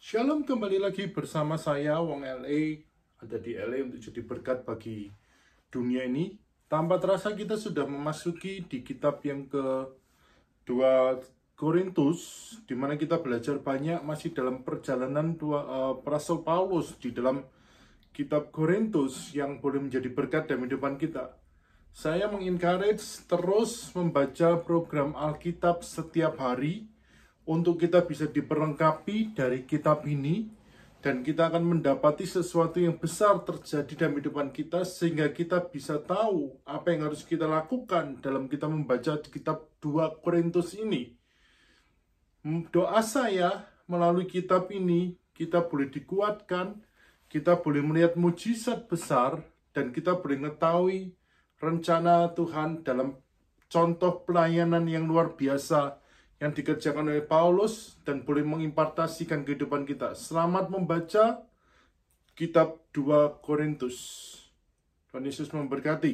Shalom, kembali lagi bersama saya Wong LA. Ada di LA untuk jadi berkat bagi dunia ini. Tanpa terasa kita sudah memasuki di kitab yang ke-2 Korintus, di mana kita belajar banyak masih dalam perjalanan Rasul Paulus di dalam kitab Korintus yang boleh menjadi berkat dalam kehidupan kita. Saya mengencourage terus membaca program Alkitab setiap hari untuk kita bisa diperlengkapi dari kitab ini, dan kita akan mendapati sesuatu yang besar terjadi dalam kehidupan kita, sehingga kita bisa tahu apa yang harus kita lakukan dalam kita membaca kitab 2 Korintus ini. Doa saya melalui kitab ini, kita boleh dikuatkan, kita boleh melihat mujizat besar, dan kita boleh mengetahui rencana Tuhan dalam contoh pelayanan yang luar biasa yang dikerjakan oleh Paulus dan boleh mengimpartasikan kehidupan kita. Selamat membaca kitab 2 Korintus. Tuhan Yesus memberkati.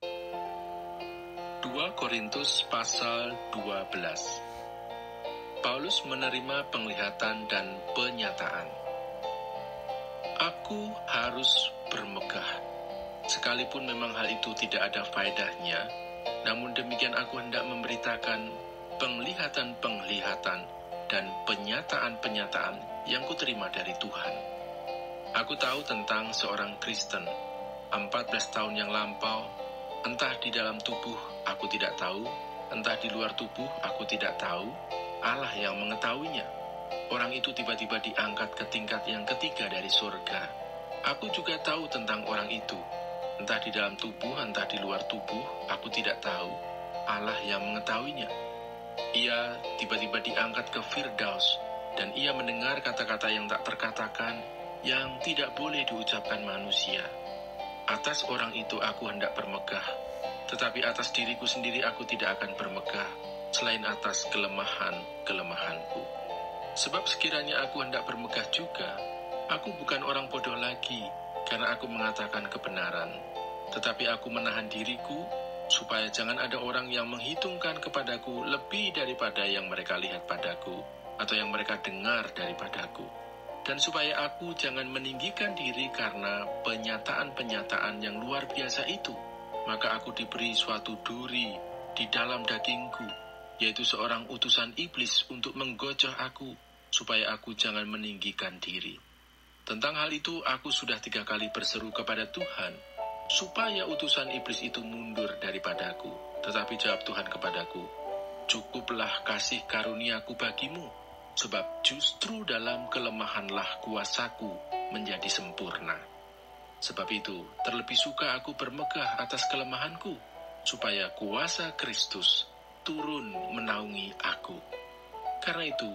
2 Korintus pasal 12. Paulus menerima penglihatan dan penyataan. Aku harus bermegah, sekalipun memang hal itu tidak ada faedahnya, namun demikian aku hendak memberitakan penglihatan-penglihatan dan penyataan-penyataan yang kuterima dari Tuhan. Aku tahu tentang seorang Kristen, 14 tahun yang lampau, entah di dalam tubuh aku tidak tahu, entah di luar tubuh aku tidak tahu, Allah yang mengetahuinya. Orang itu tiba-tiba diangkat ke tingkat yang ketiga dari surga. Aku juga tahu tentang orang itu, entah di dalam tubuh, entah di luar tubuh, aku tidak tahu, Allah yang mengetahuinya. Ia tiba-tiba diangkat ke Firdaus, dan ia mendengar kata-kata yang tak terkatakan, yang tidak boleh diucapkan manusia. Atas orang itu aku hendak bermegah, tetapi atas diriku sendiri aku tidak akan bermegah, selain atas kelemahan-kelemahanku. Sebab sekiranya aku hendak bermegah juga, aku bukan orang bodoh lagi, karena aku mengatakan kebenaran. Tetapi aku menahan diriku, supaya jangan ada orang yang menghitungkan kepadaku lebih daripada yang mereka lihat padaku, atau yang mereka dengar daripadaku. Dan supaya aku jangan meninggikan diri karena penyataan-penyataan yang luar biasa itu, maka aku diberi suatu duri di dalam dagingku, yaitu seorang utusan iblis untuk menggocoh aku, supaya aku jangan meninggikan diri. Tentang hal itu aku sudah 3 kali berseru kepada Tuhan, supaya utusan iblis itu mundur daripadaku. Tetapi jawab Tuhan kepadaku, cukuplah kasih karuniaku bagimu, sebab justru dalam kelemahanlah kuasaku menjadi sempurna. Sebab itu terlebih suka aku bermegah atas kelemahanku, supaya kuasa Kristus turun menaungi aku. Karena itu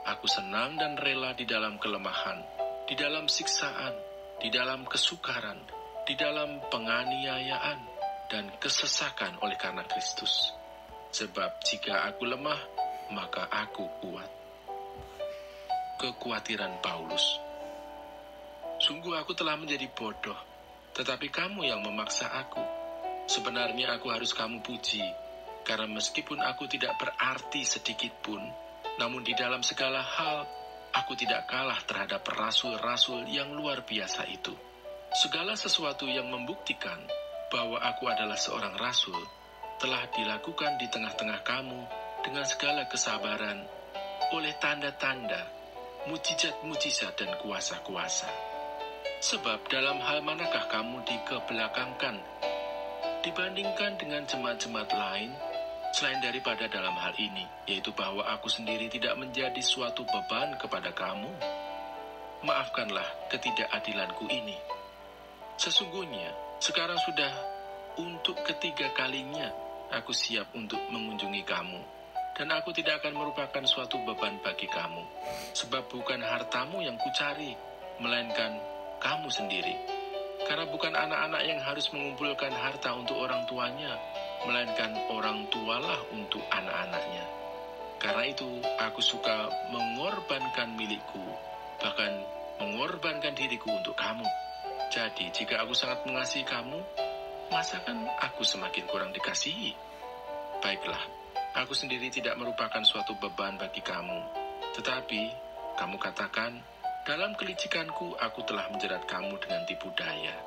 aku senang dan rela di dalam kelemahan, di dalam siksaan, di dalam kesukaran, di dalam penganiayaan dan kesesakan oleh karena Kristus. Sebab jika aku lemah, maka aku kuat. Kekhawatiran Paulus. Sungguh aku telah menjadi bodoh, tetapi kamu yang memaksa aku. Sebenarnya aku harus kamu puji, karena meskipun aku tidak berarti sedikit pun, namun di dalam segala hal, aku tidak kalah terhadap rasul-rasul yang luar biasa itu. Segala sesuatu yang membuktikan bahwa aku adalah seorang rasul telah dilakukan di tengah-tengah kamu dengan segala kesabaran, oleh tanda-tanda, mujizat-mujizat dan kuasa-kuasa. Sebab dalam hal manakah kamu dikebelakangkan dibandingkan dengan jemaat-jemaat lain, selain daripada dalam hal ini, yaitu bahwa aku sendiri tidak menjadi suatu beban kepada kamu? Maafkanlah ketidakadilanku ini. Sesungguhnya, sekarang sudah untuk ketiga kalinya aku siap untuk mengunjungi kamu, dan aku tidak akan merupakan suatu beban bagi kamu, sebab bukan hartamu yang kucari, melainkan kamu sendiri. Karena bukan anak-anak yang harus mengumpulkan harta untuk orang tuanya, melainkan orang tualah untuk anak-anaknya. Karena itu aku suka mengorbankan milikku, bahkan mengorbankan diriku untuk kamu. Jadi jika aku sangat mengasihi kamu, masakan aku semakin kurang dikasihi? Baiklah, aku sendiri tidak merupakan suatu beban bagi kamu, tetapi kamu katakan, dalam kelicikanku aku telah menjerat kamu dengan tipu daya.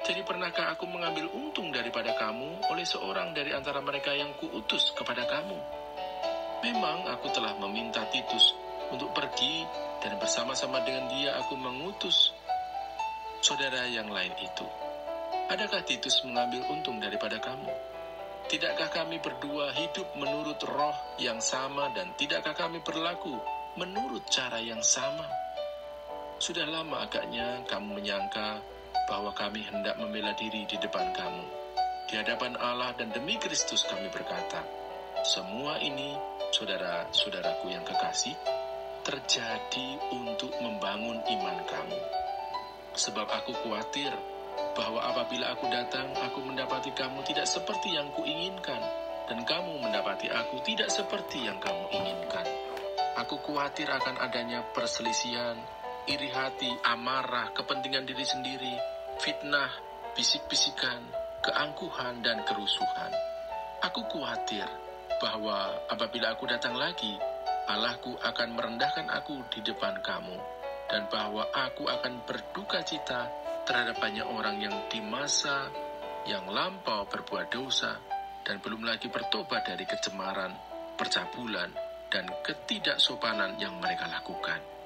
Jadi pernahkah aku mengambil untung daripada kamu oleh seorang dari antara mereka yang kuutus kepada kamu? Memang aku telah meminta Titus untuk pergi, dan bersama-sama dengan dia aku mengutus saudara yang lain itu. Adakah Titus mengambil untung daripada kamu? Tidakkah kami berdua hidup menurut roh yang sama, dan tidakkah kami berlaku menurut cara yang sama? Sudah lama agaknya kamu menyangka bahwa kami hendak membela diri di depan kamu. Di hadapan Allah dan demi Kristus kami berkata, semua ini, saudara-saudaraku yang kekasih, terjadi untuk membangun iman kamu. Sebab aku khawatir bahwa apabila aku datang, aku mendapati kamu tidak seperti yang kuinginkan, dan kamu mendapati aku tidak seperti yang kamu inginkan. Aku khawatir akan adanya perselisihan, iri hati, amarah, kepentingan diri sendiri, fitnah, bisik-bisikan, keangkuhan, dan kerusuhan. Aku khawatir bahwa apabila aku datang lagi, Allahku akan merendahkan aku di depan kamu, dan bahwa aku akan berduka cita terhadap banyak orang yang di masa yang lampau berbuat dosa, dan belum lagi bertobat dari kecemaran, percabulan, dan ketidaksopanan yang mereka lakukan.